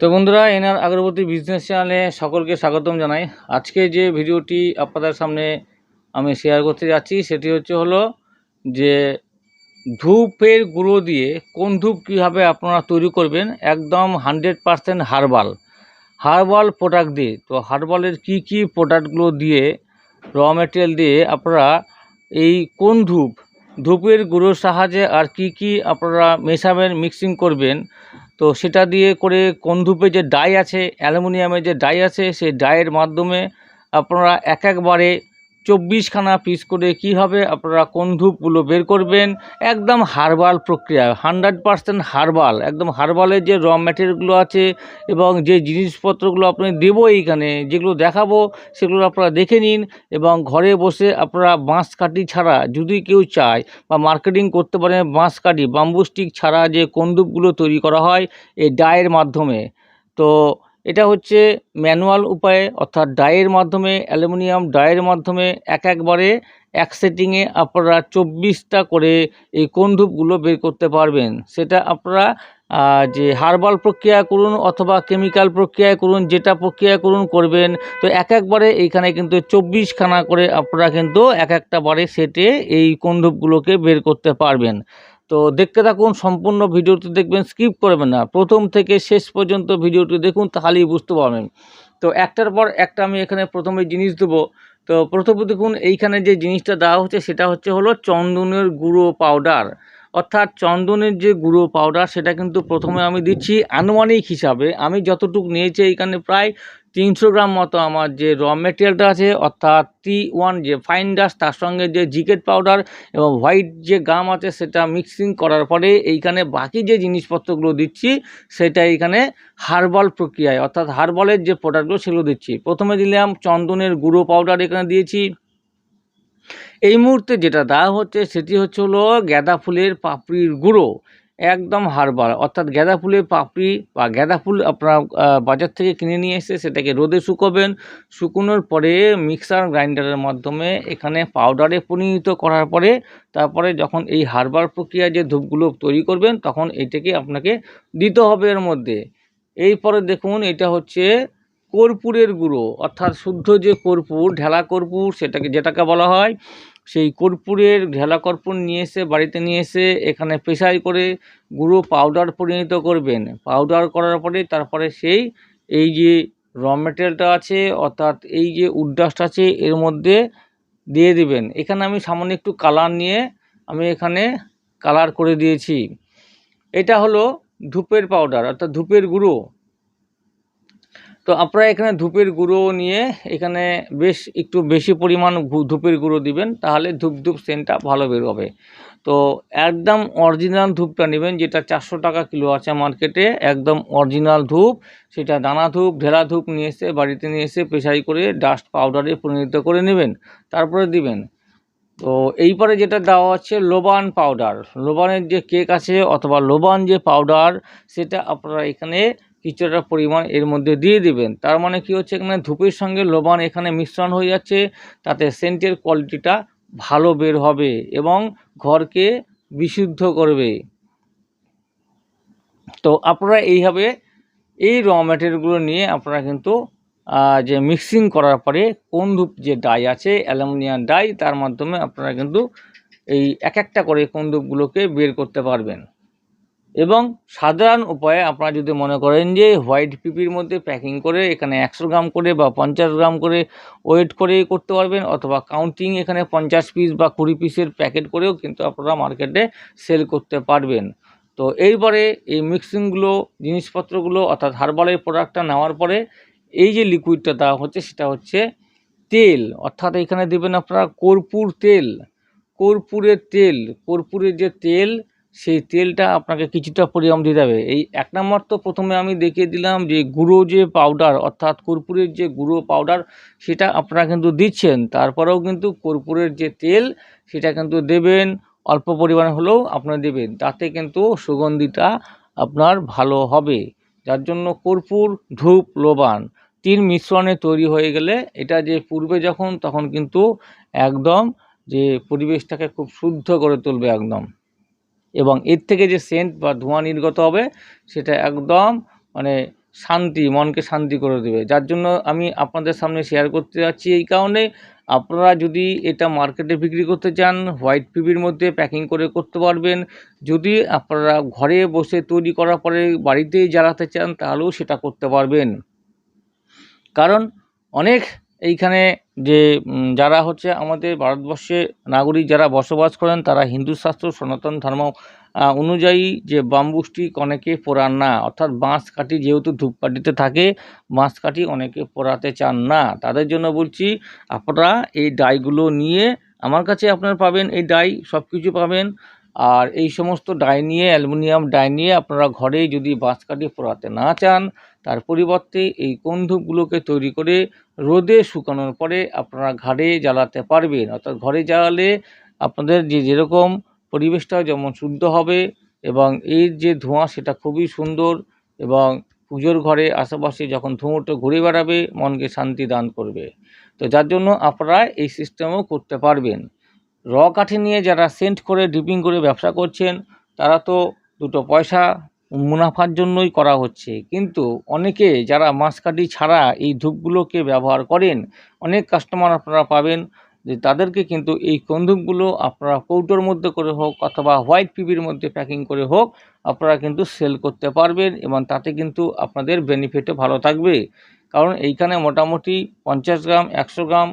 তো বন্ধুরা, এনআর আগরবাতি বিজনেস চ্যানেলে সকলকে স্বাগতম জানাই। আজকে যে ভিডিওটি আপনাদের সামনে আমি শেয়ার করতে যাচ্ছি সেটি হলো যে ধূপের গুঁড়ো দিয়ে কোন ধূপ কীভাবে আপনারা তৈরি করবেন, একদম 100% হার্বাল প্রোডাক্ট দিয়ে। তো হার্বালের কি প্রোডাক্টগুলো দিয়ে, র মেটেরিয়াল দিয়ে আপনারা এই কোন ধূপের গুঁড়োর সাহায্যে আর কি আপনারা মেশাবেন, মিক্সিং করবেন, তো সেটা দিয়ে করে কোন ধূপে যে ডাই আছে, অ্যালুমিনিয়ামের যে ডাই আছে, সেই ডাইয়ের মাধ্যমে আপনারা একবারে 24খানা পিস করে কীভাবে আপনারা কোন ধূপগুলো বের করবেন, একদম হার্বাল প্রক্রিয়া, 100% হার্বাল। একদম হার্বালের যে র ম্যাটেরিয়ালগুলো আছে এবং যে জিনিসপত্রগুলো আপনি দেবো এইখানে, যেগুলো দেখাবো সেগুলো আপনারা দেখে নিন। এবং ঘরে বসে আপনারা বাঁশ কাঠি ছাড়া যদি কেউ চায় বা মার্কেটিং করতে পারেন, বাঁশ কাঠি বাম্বু স্টিক ছাড়া যে কোন ধূপগুলো তৈরি করা হয় এই ডাইয়ের মাধ্যমে। তো এটা হচ্ছে ম্যানুয়াল উপায়ে, অর্থাৎ ডাইয়ের মাধ্যমে, অ্যালুমিনিয়াম ডাইয়ের মাধ্যমে একবারে এক সেটিংয়ে আপনারা 24টা করে এই কোন ধূপগুলো বের করতে পারবেন। সেটা আপনারা যে হার্বাল প্রক্রিয়া করুন অথবা কেমিক্যাল প্রক্রিয়ায় করুন, যেটা প্রক্রিয়া করবেন, তো একবারে এইখানে কিন্তু 24খানা করে আপনারা কিন্তু একটা বারে সেটে এই কোন ধূপগুলোকে বের করতে পারবেন। তো দেখতে থাকুন, সম্পূর্ণ ভিডিওটি দেখবেন, স্কিপ করবেন না, প্রথম থেকে শেষ পর্যন্ত ভিডিওটি দেখুন, তাহলেই বুঝতে পারবেন। তো একটার পর একটা আমি এখানে প্রথমে জিনিস দেবো। তো প্রথমে দেখুন, এইখানে যে জিনিসটা দেওয়া হচ্ছে সেটা হলো চন্দনের গুঁড়ো পাউডার। অর্থাৎ চন্দনের যে গুঁড়ো পাউডার সেটা কিন্তু প্রথমে আমি দিচ্ছি আনুমানিক হিসাবে। আমি যতটুকু নিয়েছি এইখানে প্রায় 300 গ্রাম মতো আমার যে র মেটেরিয়ালটা আছে, অর্থাৎ T1 যে ফাইন ডাস্ট, তার সঙ্গে যে জিকেট পাউডার এবং হোয়াইট যে গাম আছে, সেটা মিক্সিং করার পরে এইখানে বাকি যে জিনিসপত্রগুলো দিচ্ছি সেটা এইখানে হার্বাল প্রক্রিয়ায়, অর্থাৎ হার্বালের যে প্রোডাক্টগুলো সেগুলো দিচ্ছি। প্রথমে দিলাম চন্দনের গুঁড়ো পাউডার, এখানে দিয়েছি। এই মুহূর্তে যেটা দেওয়া হচ্ছে সেটি হলো গাঁদা ফুলের পাপড়ির গুঁড়ো, একদম হার্বাল। অর্থাৎ গাঁদা ফুলের পাপড়ি বা গাঁদা ফুল আপনারা বাজার থেকে কিনে নিয়ে এসে সেটাকে রোদে শুকোবেন। শুকোনোর পরে মিক্সার গ্রাইন্ডারের মাধ্যমে এখানে পাউডারে পরিণত করার পরে, তারপরে যখন এই হার্বাল প্রক্রিয়া যে ধূপগুলো তৈরি করবেন তখন এইটাকে আপনাকে দিতে হবে এর মধ্যে। এরপরে দেখুন, এটা হচ্ছে কর্পূরের গুঁড়ো, অর্থাৎ শুদ্ধ যে কর্পূর, ঢেলা কর্পূর যেটাকে বলা হয়, সেই কর্পূরের ঢেলা কর্পূর নিয়ে এসে বাড়িতে নিয়ে এসে এখানে পেশাই করে গুঁড়ো পাউডার পরিণত করবেন। পাউডার করার পরে তারপরে এই যে র মেটেরিয়ালটা আছে, অর্থাৎ এই যে উড ডাস্ট আছে, এর মধ্যে দিয়ে দিবেন। এখানে আমি সামান্য একটু কালার নিয়ে আমি এখানে কালার করে দিয়েছি। এটা হলো ধূপের পাউডার, অর্থাৎ ধূপের গুঁড়ো। তো আপনারা এখানে ধূপের গুঁড়ো নিয়ে এখানে একটু বেশি পরিমাণ ধূপের গুঁড়ো দিবেন, তাহলে ধূপ সেন্টটা ভালো বের হবে। তো একদম অরিজিনাল ধূপটা নেবেন, যেটা 400 টাকা কিলো আছে মার্কেটে, একদম অরিজিনাল ধূপ। সেটা দানা ধূপ, ঢেলা ধূপ নিয়ে এসে বাড়িতে নিয়ে এসে পেশাই করে ডাস্ট পাউডারে পরিণত করে নেবেন, তারপরে দিবেন। তো এইবারে যেটা দেওয়া হচ্ছে লোবান পাউডার, লোবানের যে কেক আছে অথবা লোবান যে পাউডার, সেটা আপনারা এখানে কিছুটা পরিমাণ এর মধ্যে দিয়ে দিবেন। তার মানে কি হচ্ছে, এখানে ধূপের সঙ্গে লোবান এখানে মিশ্রণ হয়ে যাচ্ছে, তাতে সেন্টের কোয়ালিটিটা ভালো বের হবে এবং ঘরকে বিশুদ্ধ করবে। তো আপনারা এইভাবে এই র ম্যাটেরিয়ালগুলো নিয়ে আপনারা কিন্তু যে মিক্সিং করার পরে কোন ধূপ যে ডাই আছে, অ্যালুমিনিয়াম ডাই, তার মাধ্যমে আপনারা কিন্তু এই একটা করে কোন ধূপগুলোকে বের করতে পারবেন। এবং সাধারণ উপায়ে আপনারা যদি মনে করেন যে হোয়াইট পিপির মধ্যে প্যাকিং করে এখানে 100 গ্রাম করে বা 50 গ্রাম করে ওয়েট করে করতে পারবেন, অথবা কাউন্টিং এখানে 50 পিস বা 20 পিসের প্যাকেট করেও কিন্তু আপনারা মার্কেটে সেল করতে পারবেন। তো এইবারে এই মিক্সিংগুলো, জিনিসপত্রগুলো, অর্থাৎ হার্বালের প্রোডাক্টটা নেওয়ার পরে এই যে লিকুইডটা দেওয়া হচ্ছে সেটা হচ্ছে তেল, অর্থাৎ এখানে দেবেন আপনারা কর্পূর তেল, কর্পূরের যে তেল, সেই তেলটা আপনাকে কিছুটা পরিমাণ দিতে হবে। এই 1 নম্বর তো প্রথমে আমি দেখিয়ে দিলাম যে গুঁড়ো যে পাউডার, অর্থাৎ কর্পূরের যে গুঁড়ো পাউডার সেটা আপনারা কিন্তু দিচ্ছেন, তারপরেও কিন্তু কর্পূরের যে তেল সেটা কিন্তু দেবেন, অল্প পরিমাণে হলেও আপনারা দেবেন, তাতে কিন্তু সুগন্ধিটা আপনার ভালো হবে। যার জন্য কর্পূর, ধূপ, লোবান 3 মিশ্রণে তৈরি হয়ে গেলে এটা যে পুড়বে যখন, তখন কিন্তু একদম যে পরিবেশটাকে খুব শুদ্ধ করে তুলবে একদম। এবং এর থেকে যে সেন্ট বা ধোঁয়া নির্গত হবে সেটা একদম মানে শান্তি, মনকে শান্তি করে দেবে। যার জন্য আমি আপনাদের সামনে শেয়ার করতে যাচ্ছি এই কারণে, আপনারা যদি এটা মার্কেটে বিক্রি করতে চান হোয়াইট পিপির মধ্যে প্যাকিং করে করতে পারবেন। যদি আপনারা ঘরে বসে তৈরি করার পরে বাড়িতেই জ্বালাতে চান তাহলেও সেটা করতে পারবেন। কারণ অনেক এইখানে যে যারা হচ্ছে আমাদের ভারতবর্ষে নাগরিক যারা বসবাস করেন তারা হিন্দু শাস্ত্র সনাতন ধর্ম অনুযায়ী যে বাম্বু স্টিক অনেকে পোড়ান না, অর্থাৎ বাঁশ কাঠি যেহেতু ধূপকাঠিতে থাকে বাঁশ কাঠি অনেকে পোড়াতে চান না। তাদের জন্য বলছি আপনারা এই ডাইগুলো নিয়ে আমার কাছে আপনারা পাবেন, এই ডাই সব কিছু পাবেন। আর এই সমস্ত ডাই নিয়ে অ্যালুমিনিয়াম ডাই নিয়ে আপনারা ঘরে যদি বাঁশ কাঠি পোড়াতে না চান তার পরিবর্তে এই কোন ধূপগুলোকে তৈরি করে রোদে শুকানোর পরে আপনারা ঘরে জ্বালাতে পারবেন। অর্থাৎ ঘরে জ্বালালে আপনাদের যেরকম পরিবেশটা যেমন শুদ্ধ হবে এবং এর যে ধোঁয়া সেটা খুবই সুন্দর, এবং পুজোর ঘরে আশেপাশে যখন ধুঁয়োটা ঘুরে বেড়াবে মনকে শান্তি দান করবে। তো যার জন্য আপনারা এই সিস্টেমও করতে পারবেন। র কাঠি নিয়ে যারা সেন্ট করে ডিপিং করে ব্যবসা করছেন তারা তো দুটো পয়সা মুনাফার জন্যই করা হচ্ছে, কিন্তু অনেকে যারা বাঁশকাঠি ছাড়া এই ধূপগুলোকে ব্যবহার করেন অনেক কাস্টমার আপনারা পাবেন যে তাদেরকে কিন্তু এই কোন ধূপগুলো আপনারা কৌটোর মধ্যে করে হোক অথবা হোয়াইট পিপির মধ্যে প্যাকিং করে হোক আপনারা কিন্তু সেল করতে পারবেন, এবং তাতে কিন্তু আপনাদের বেনিফিটও ভালো থাকবে। কারণ এইখানে মোটামুটি 50 গ্রাম 100 গ্রাম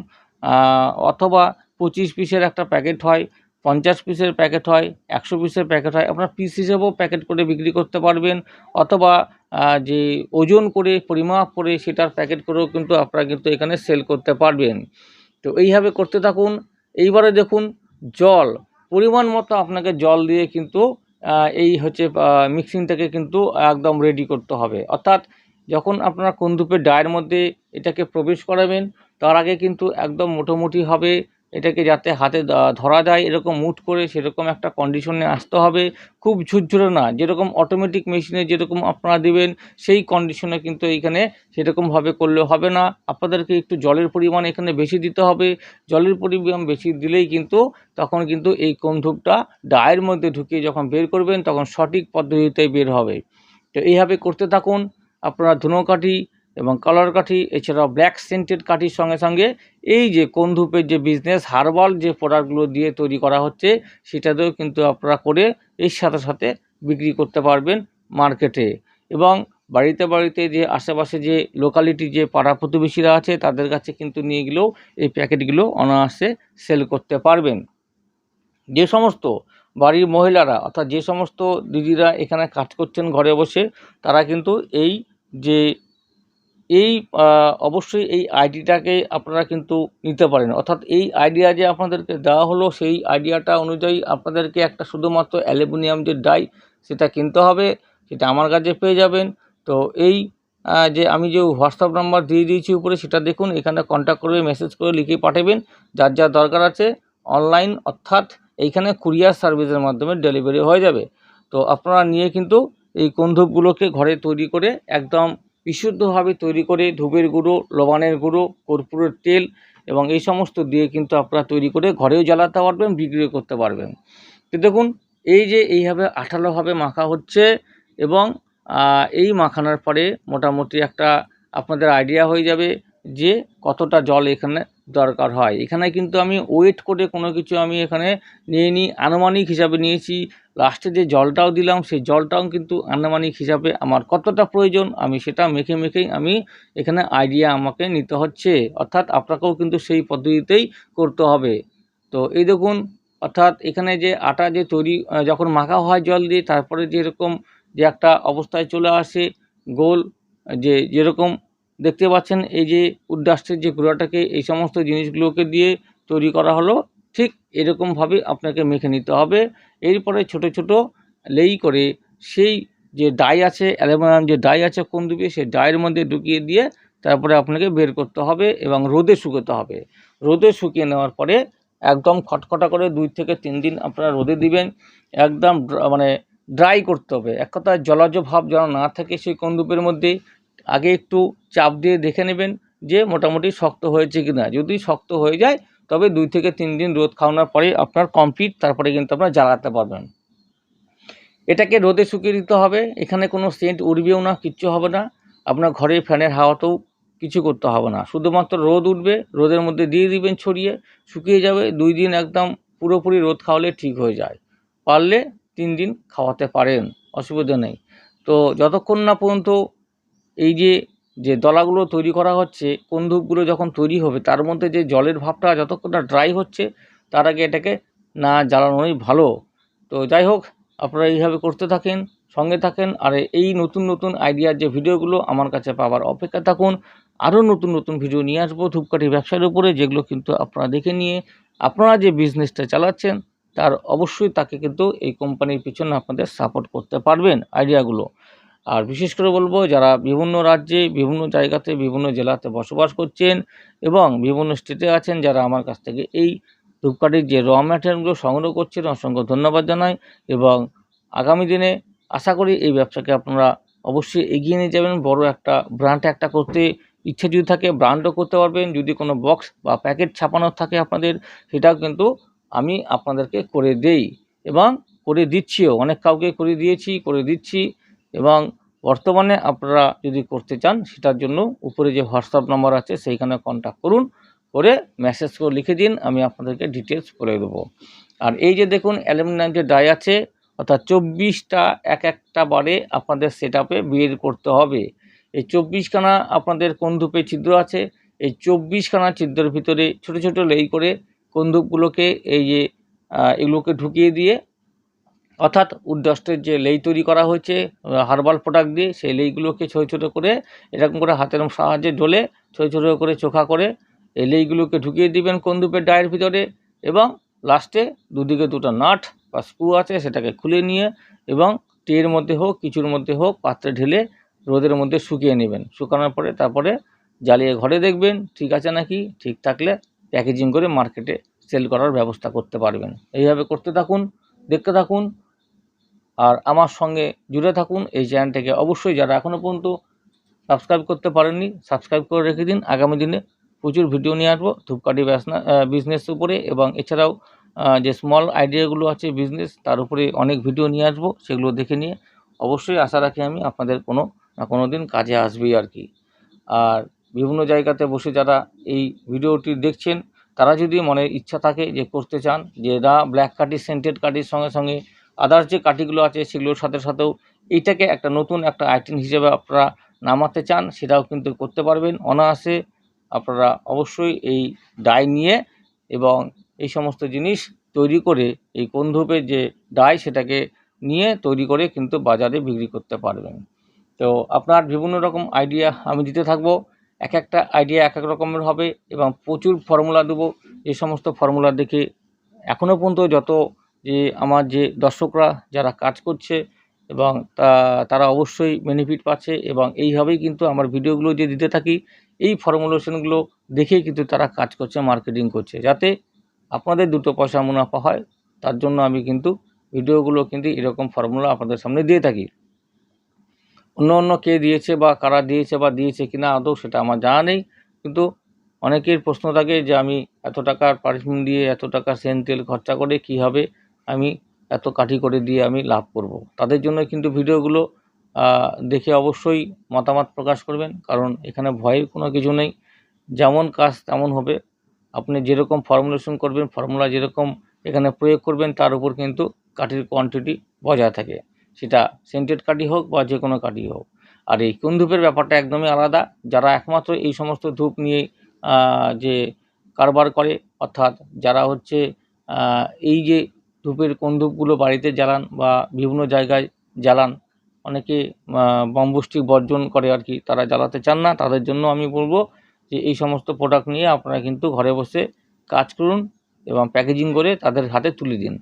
অথবা 25 পিসের একটা প্যাকেট হয়, 50 পিসের প্যাকেট হয়, 100 পিসের প্যাকেট হয়। আপনারা পিস হিসেবেও প্যাকেট করে বিক্রি করতে পারবেন, অথবা যে ওজন করে পরিমাপ করে সেটার প্যাকেট করেও কিন্তু আপনারা কিন্তু এখানে সেল করতে পারবেন। তো এইভাবে করতে থাকুন। এইবারে দেখুন জল পরিমাণ মতো আপনাকে জল দিয়ে কিন্তু এই হচ্ছে মিক্সিংটাকে কিন্তু একদম রেডি করতে হবে। অর্থাৎ যখন আপনারা কোন ধূপের ডায়ের মধ্যে এটাকে প্রবেশ করাবেন তার আগে কিন্তু একদম মোটামুটিভাবে এটাকে যাতে হাতে ধরা যায় এরকম মুঠ করে সেরকম একটা কন্ডিশনে আসতে হবে। খুব ঝুরঝুরে না, যেরকম অটোমেটিক মেশিনে যেরকম আপনারা দেবেন সেই কন্ডিশনে কিন্তু এইখানে সেরকমভাবে করলে হবে না। আপনাদেরকে একটু জলের পরিমাণ এখানে বেশি দিতে হবে। জলের পরিমাণ বেশি দিলেই কিন্তু তখন কিন্তু এই কোন ধূপটা ডায়ের মধ্যে ঢুকিয়ে যখন বের করবেন তখন সঠিক পদ্ধতিতে বের হবে। তো এইভাবে করতে থাকুন। আপনারা ধুনো কাঠি এবং কালার কাঠি এছাড়াও ব্ল্যাক সেন্টেড কাঠির সঙ্গে সঙ্গে এই যে কোন ধূপের যে বিজনেস হার্বাল যে প্রোডাক্টগুলো দিয়ে তৈরি করা হচ্ছে সেটাতেও কিন্তু আপনারা করে এর সাথে সাথে বিক্রি করতে পারবেন মার্কেটে। এবং বাড়িতে বাড়িতে যে আশেপাশে যে লোকালিটি যে পাড়া প্রতিবেশীরা আছে তাদের কাছে কিন্তু নিয়ে গেলেও এই প্যাকেটগুলো অনায়াসে সেল করতে পারবেন। যে সমস্ত বাড়ির মহিলারা অর্থাৎ যে সমস্ত দিদিরা এখানে কাজ করছেন ঘরে বসে তারা কিন্তু এই অবশ্যই এই আইডিটাকে আপনারা কিন্তু নিতে পারেন। অর্থাৎ এই আইডিয়া যে আপনাদেরকে দেওয়া হলো সেই আইডিয়াটা অনুযায়ী আপনাদেরকে একটা শুধুমাত্র অ্যালুমিনিয়াম যে ডাই সেটা কিনতে হবে, সেটা আমার কাছে পেয়ে যাবেন। তো এই যে আমি যে হোয়াটসঅ্যাপ নাম্বার দিয়ে দিয়েছি উপরে সেটা দেখুন, এখানে কন্ট্যাক্ট করে মেসেজ করে লিখে পাঠাবেন যার যা দরকার আছে। অনলাইন অর্থাৎ এইখানে কুরিয়ার সার্ভিসের মাধ্যমে ডেলিভারি হয়ে যাবে। তো আপনারা নিয়ে কিন্তু এই কোন ধূপগুলোকে ঘরে তৈরি করে একদম বিশুদ্ধভাবে তৈরি করে ধূপের গুঁড়ো, লবণের গুঁড়ো, কর্পূরের তেল এবং এই সমস্ত দিয়ে কিন্তু আপনারা তৈরি করে ঘরেও জ্বালাতে পারবেন, বিক্রিও করতে পারবেন। তো দেখুন এই যে এইভাবে আঠালোভাবে মাখা হচ্ছে এবং এই মাখানোর পরে মোটামুটি একটা আপনাদের আইডিয়া হয়ে যাবে যে কতটা জল এখানে দরকার হয়। এখানে কিন্তু আমি ওয়েট করে কোনো কিছু আমি এখানে নিইনি, আনুমানিক হিসাবে নিয়েছি। লাস্টে যে জলটাও দিলাম সেই জলটাও কিন্তু আনুমানিক হিসাবে আমার কতটা প্রয়োজন আমি সেটা মেখে মেখেই আমি এখানে আইডিয়া আমাকে নিতে হচ্ছে। অর্থাৎ আপনাকেও কিন্তু সেই পদ্ধতিতেই করতে হবে। তো এই দেখুন অর্থাৎ এখানে যে আটা যে তৈরি যখন মাখা হয় জল দিয়ে তারপরে যেরকম যে একটা অবস্থায় চলে আসে গোল, যেরকম দেখতে পাচ্ছেন এই যে উডডাস্টের যে গুঁড়াটাকে এই সমস্ত জিনিসগুলোকে দিয়ে তৈরি করা হলো, ঠিক এরকমভাবে আপনাকে মেখে নিতে হবে। এরপরে ছোট ছোট লেই করে সেই যে ডাই আছে অ্যালুমিনিয়াম যে ডাই আছে কোন ধূপে সেই ডাইয়ের মধ্যে ঢুকিয়ে দিয়ে তারপরে আপনাকে বের করতে হবে এবং রোদে শুকোতে হবে। রোদে শুকিয়ে নেওয়ার পরে একদম খটখটা করে 2 থেকে 3 দিন আপনারা রোদে দিবেন। একদম মানে ড্রাই করতে হবে, এক কথায় জলজ ভাব যেন না থাকে সেই কোন ধূপের মধ্যে। আগে একটু চাপ দিয়ে দেখে নেবেন যে মোটামুটি শক্ত হয়েছে কিনা। যদি শক্ত হয়ে যায় তবে 2 থেকে 3 দিন রোদ খাওয়ানোর পরে আপনার কমপ্লিট, তারপরে কিন্তু আপনারা জ্বালাতে পারবেন। এটাকে রোদে শুকিয়ে দিতে হবে, এখানে কোনো সেন্ট উড়বেও না, কিচ্ছু হবে না। আপনার ঘরে ফ্যানের হাওয়াতেও কিছু করতে হবে না, শুধুমাত্র রোদ উঠবে, রোদের মধ্যে দিয়ে দিবেন ছড়িয়ে, শুকিয়ে যাবে। 2 দিন একদম পুরোপুরি রোদ খাওয়ালে ঠিক হয়ে যায়। পারলে 3 দিন খাওয়াতে পারেন, অসুবিধা নেই। তো যতক্ষণ না পর্যন্ত এই যে দলাগুলো তৈরি করা হচ্ছে, কন্দুকগুলো যখন তৈরি হবে তার মধ্যে যে জলের ভাবটা যতক্ষণ না ড্রাই হচ্ছে, তার আগে এটাকে না জ্বালানোই ভালো। তো যাই হোক, আপনারা এইভাবে করতে থাকেন, সঙ্গে থাকেন, আর এই নতুন নতুন আইডিয়ার যে ভিডিওগুলো আমার কাছে পাওয়ার অপেক্ষায় থাকুন। আরও নতুন নতুন ভিডিও নিয়ে আসবো ধূপকাঠি ব্যবসার উপরে, যেগুলো কিন্তু আপনারা দেখে নিয়ে আপনারা যে বিজনেসটা চালাচ্ছেন তার অবশ্যই তাকে কিন্তু এই কোম্পানির পিছনে আপনাদের সাপোর্ট করতে পারবেন আইডিয়াগুলো। আর বিশেষ করে বলবো, যারা বিভিন্ন রাজ্যে, বিভিন্ন জায়গাতে, বিভিন্ন জেলাতে বসবাস করছেন এবং বিভিন্ন স্টেটে আছেন, যারা আমার কাছ থেকে এই ধূপকাঠির যে র ম্যাটেরিয়ালগুলো সংগ্রহ করছেন, অসংখ্য ধন্যবাদ জানাই। এবং আগামী দিনে আশা করি এই ব্যবসাকে আপনারা অবশ্যই এগিয়ে নিয়ে যাবেন। বড় একটা ব্র্যান্ড একটা করতে ইচ্ছে যদি থাকে, ব্র্যান্ডও করতে পারবেন। যদি কোনো বক্স বা প্যাকেট ছাপানোর থাকে আপনাদের, সেটাও কিন্তু আমি আপনাদেরকে করে দেই এবং করে দিচ্ছিও। অনেক কাউকে করে দিয়েছি, করে দিচ্ছি। এবং বর্তমানে আপনারা যদি করতে চান, সেটার জন্য উপরে যে হোয়াটসঅ্যাপ নাম্বার আছে সেইখানে কন্ট্যাক্ট করুন, করে মেসেজ করে লিখে দিন, আমি আপনাদেরকে ডিটেলস বলে দেবো। আর এই যে দেখুন অ্যালুমিনিয়াম যে ডাই আছে, অর্থাৎ 24টা একটা বারে আপনাদের সেটআপে বের করতে হবে। এই 24খানা আপনাদের কন্দুপে ছিদ্র আছে, এই 24খানা ছিদ্রের ভিতরে ছোট ছোট লেই করে কন্দুকগুলোকে এই যে এগুলোকে ঢুকিয়ে দিয়ে, অর্থাৎ উডডাস্টের যে লেই তৈরি করা হয়েছে হার্বাল প্রোডাক্ট দিয়ে, সেই লেইগুলোকে ছোটো ছোটো করে এরকম করে হাতের সাহায্যে ডলে ছোটো ছোটো করে চোখা করে এই লেইগুলোকে ঢুকিয়ে দিবেন কন্দুপের ডায়ের ভিতরে। এবং লাস্টে দুদিকে দুটো নাট বা স্ক্রু আছে, সেটাকে খুলে নিয়ে এবং ট্রের মধ্যে হোক, কিছুর মধ্যে হোক, পাত্রে ঢেলে রোদের মধ্যে শুকিয়ে নেবেন। শুকানোর পরে তারপরে জ্বালিয়ে ঘরে দেখবেন ঠিক আছে নাকি, ঠিক থাকলে প্যাকেজিং করে মার্কেটে সেল করার ব্যবস্থা করতে পারবেন। এইভাবে করতে থাকুন, দেখতে থাকুন, আর আমার সঙ্গে জুড়ে থাকুন। এই চ্যানেলটাকে অবশ্যই যারা এখনও পর্যন্ত সাবস্ক্রাইব করতে পারেননি, সাবস্ক্রাইব করে রেখে দিন। আগামী দিনে প্রচুর ভিডিও নিয়ে আসবো ধূপকাঠি বিজনেস উপরে, এবং এছাড়াও যে স্মল আইডিয়াগুলো আছে বিজনেস, তার উপরে অনেক ভিডিও নিয়ে আসবো। সেগুলো দেখে নিয়ে অবশ্যই আশা রাখি আমি আপনাদের কোনো না কোনো দিন কাজে আসবেই আর কি। আর বিভিন্ন জায়গাতে বসে যারা এই ভিডিওটি দেখছেন, তারা যদি মনে ইচ্ছা থাকে যে করতে চান, যে না ব্ল্যাক কাঠি, সেন্টেড কাঠির সঙ্গে সঙ্গে আদার্স যে কাঠিগুলো আছে সেগুলোর সাথে সাথেও এইটাকে একটা নতুন একটা আইটেম হিসেবে আপনারা নামাতে চান, সেটাও কিন্তু করতে পারবেন অনায়াসে। আপনারা অবশ্যই এই ডাই নিয়ে এবং এই সমস্ত জিনিস তৈরি করে, এই কন্দুপের যে ডাই সেটাকে নিয়ে তৈরি করে কিন্তু বাজারে বিক্রি করতে পারবেন। তো আপনার বিভিন্ন রকম আইডিয়া আমি দিতে থাকবো, এক একটা আইডিয়া এক এক রকমের হবে এবং প্রচুর ফর্মুলা দেবো। যে সমস্ত ফর্মুলা দেখে এখনও পর্যন্ত যত যে আমার যে দর্শকরা যারা কাজ করছে এবং তারা অবশ্যই বেনিফিট পাচ্ছে, এবং এইভাবেই কিন্তু আমার ভিডিওগুলো যে দিতে থাকি, এই ফর্মুলেশনগুলো দেখেই কিন্তু তারা কাজ করছে, মার্কেটিং করছে, যাতে আপনাদের দুটো পয়সা মুনাফা হয়। তার জন্য আমি কিন্তু ভিডিওগুলো কিন্তু এরকম ফর্মুলা আপনাদের সামনে দিয়ে থাকি। অন্য কে দিয়েছে বা কারা দিয়েছে বা দিয়েছে কিনা আদৌ সেটা আমার জানা নেই, কিন্তু অনেকের প্রশ্ন থাকে যে আমি এত টাকার পারফিউম দিয়ে, এত টাকা সেন্ট তেল খরচা করে কীভাবে আমি এত কাঠি করে দিয়ে আমি লাভ করব। তাদের জন্য কিন্তু ভিডিওগুলো দেখে অবশ্যই মতামত প্রকাশ করবেন, কারণ এখানে ভয়ের কোনো কিছু নেই। যেমন কাজ তেমন হবে। আপনি যেরকম ফর্মুলেশন করবেন, ফর্মুলা যেরকম এখানে প্রয়োগ করবেন, তার উপর কিন্তু কাঠির কোয়ান্টিটি বজায় থাকে, সেটা সেন্টেড কাঠি হোক বা যে কোনো কাঠি হোক। আর এই কোন ধূপের ব্যাপারটা একদমই আলাদা। যারা একমাত্র এই সমস্ত ধূপ নিয়ে যে কারবার করে, অর্থাৎ যারা হচ্ছে এই যে ধূপের কোন ধূপগুলো বাড়িতে জ্বালান বা বিভিন্ন জায়গায় জ্বালান, অনেকে বম্বু স্টিক বর্জন করে আর কি, তারা জ্বালাতে চান না, তাদের জন্য আমি বলবো যে এই সমস্ত প্রোডাক্ট নিয়ে আপনারা কিন্তু ঘরে বসে কাজ করুন এবং প্যাকেজিং করে তাদের হাতে তুলে দিন।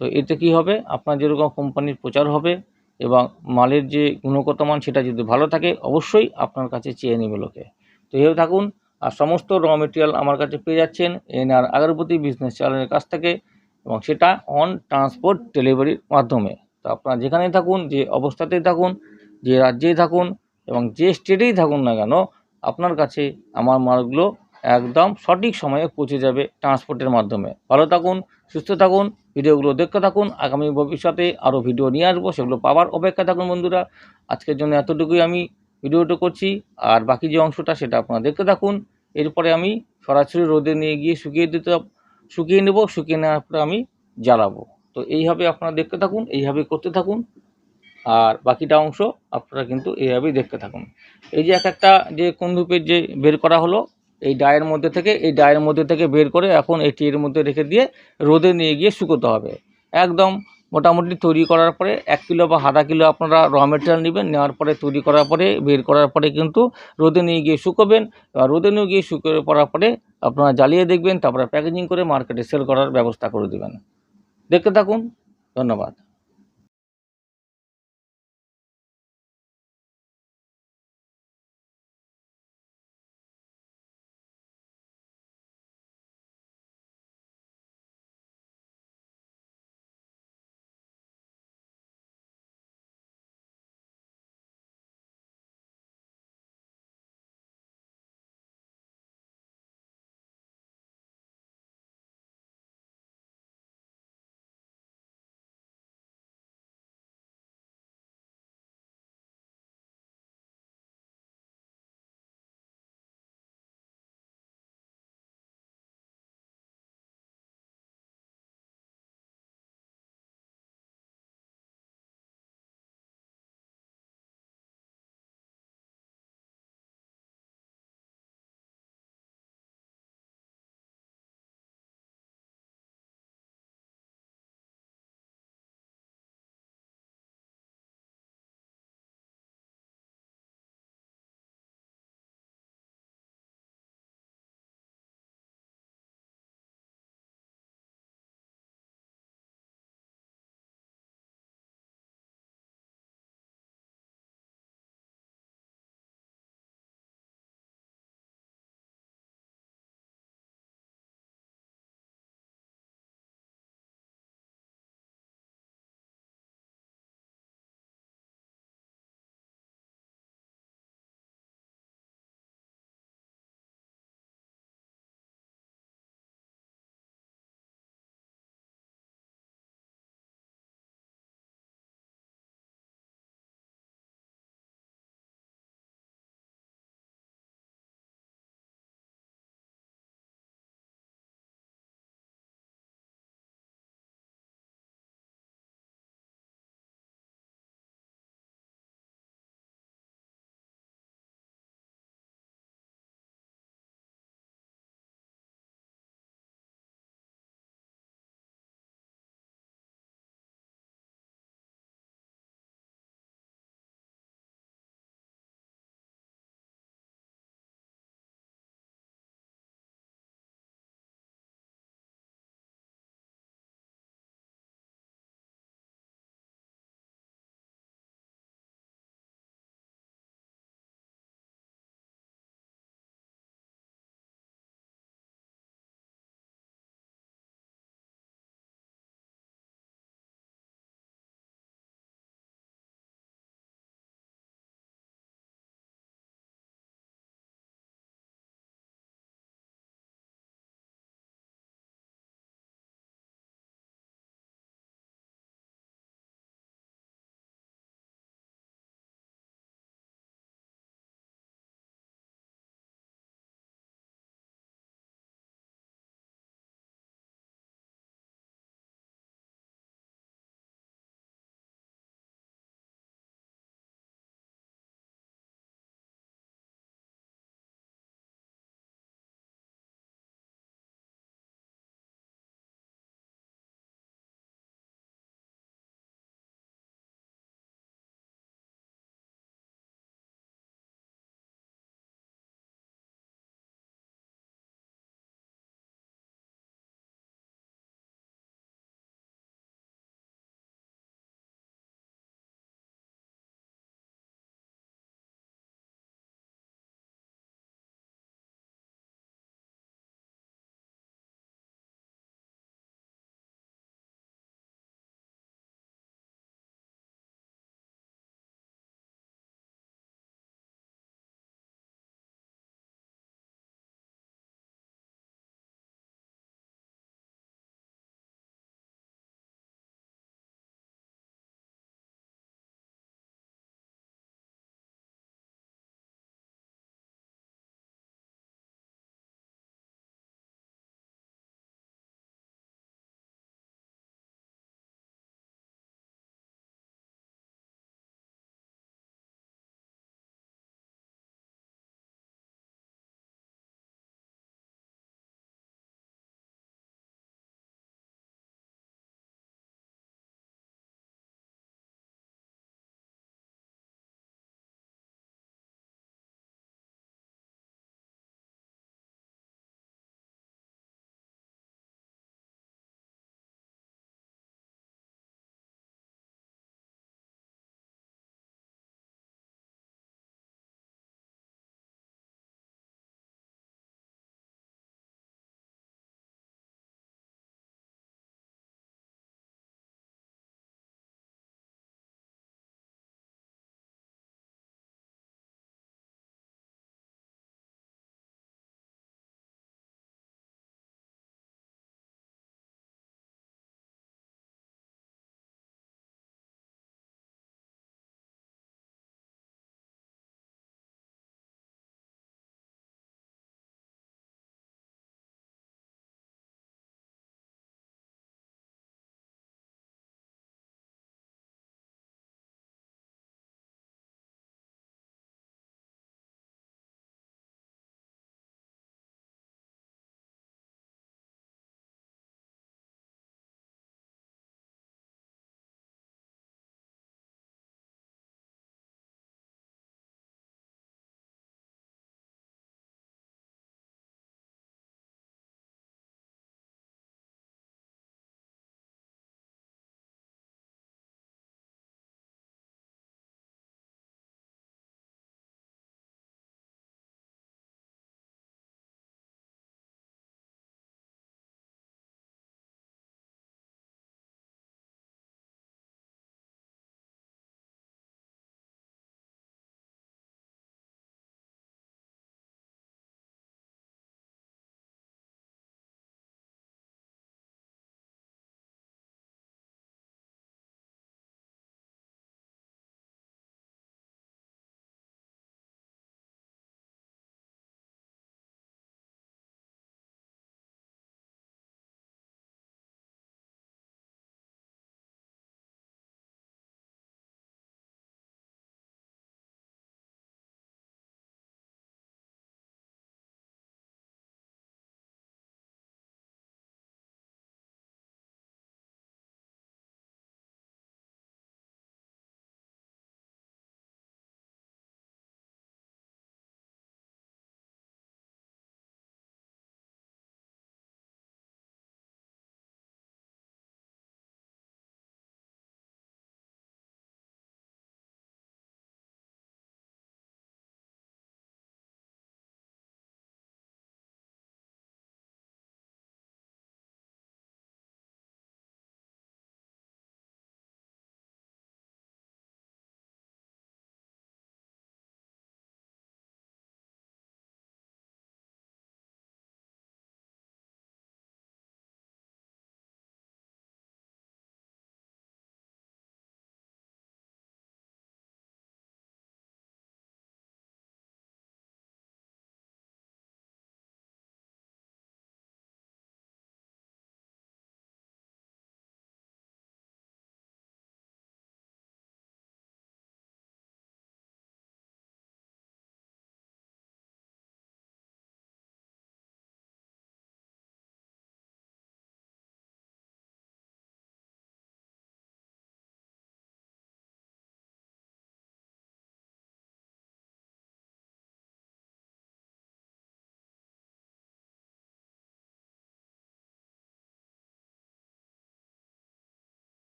তো এতে কী হবে, আপনার যেরকম কোম্পানির প্রচার হবে এবং মালের যে গুণগত মান সেটা যদি ভালো থাকে, অবশ্যই আপনার কাছে চেয়ে নেবে লোকে। তো এভাবে থাকুন। আর সমস্ত র মেটেরিয়াল আমার কাছে পেয়ে যাচ্ছেন এনআর আগরবতী বিজনেস চ্যানেলের কাছ থেকে, এবং সেটা অন ট্রান্সপোর্ট ডেলিভারির মাধ্যমে। তো আপনারা যেখানেই থাকুন, যে অবস্থাতেই থাকুন, যে রাজ্যেই থাকুন এবং যে স্টেটেই থাকুন না কেন, আপনার কাছে আমার মালগুলো একদম সঠিক সময়ে পৌঁছে যাবে ট্রান্সপোর্টের মাধ্যমে। ভালো থাকুন, সুস্থ থাকুন, ভিডিওগুলো দেখতে থাকুন। আগামী ভবিষ্যতে আরও ভিডিও নিয়ে আসবো, সেগুলো পাওয়ার অপেক্ষা থাকুন বন্ধুরা। আজকের জন্য এতটুকুই আমি ভিডিওটা করছি, আর বাকি যে অংশটা সেটা আপনারা দেখতে থাকুন। এরপরে আমি সরাসরি রোদে নিয়ে গিয়ে শুকিয়ে নেব, শুকিয়ে নেওয়ার পরে আমি জ্বালাবো। তো এইভাবে আপনারা দেখতে থাকুন, এইভাবে করতে থাকুন, আর বাকিটা অংশ আপনারা কিন্তু এইভাবেই দেখতে থাকুন। এই যে একটা যে কুন্দুপের যে বের করা হলো এই ডায়ের মধ্যে থেকে বের করে এখন এই টিয়ের মধ্যে রেখে দিয়ে রোদে নিয়ে গিয়ে শুকোতে হবে। একদম মোটামুটি তৈরি করার পরে 1 কিলো বা আধা কিলো আপনারা র মেটেরিয়াল নেবেন, নেওয়ার পরে তৈরি করার পরে বের করার পরে কিন্তু রোদে নিয়ে গিয়ে শুকোবেন। আর রোদে নিয়ে গিয়ে শুকিয়ে পড়ার পরে আপনারা জ্বালিয়ে দেখবেন, তারপরে প্যাকেজিং করে মার্কেটে সেল করার ব্যবস্থা করে দেবেন। দেখতে থাকুন। ধন্যবাদ।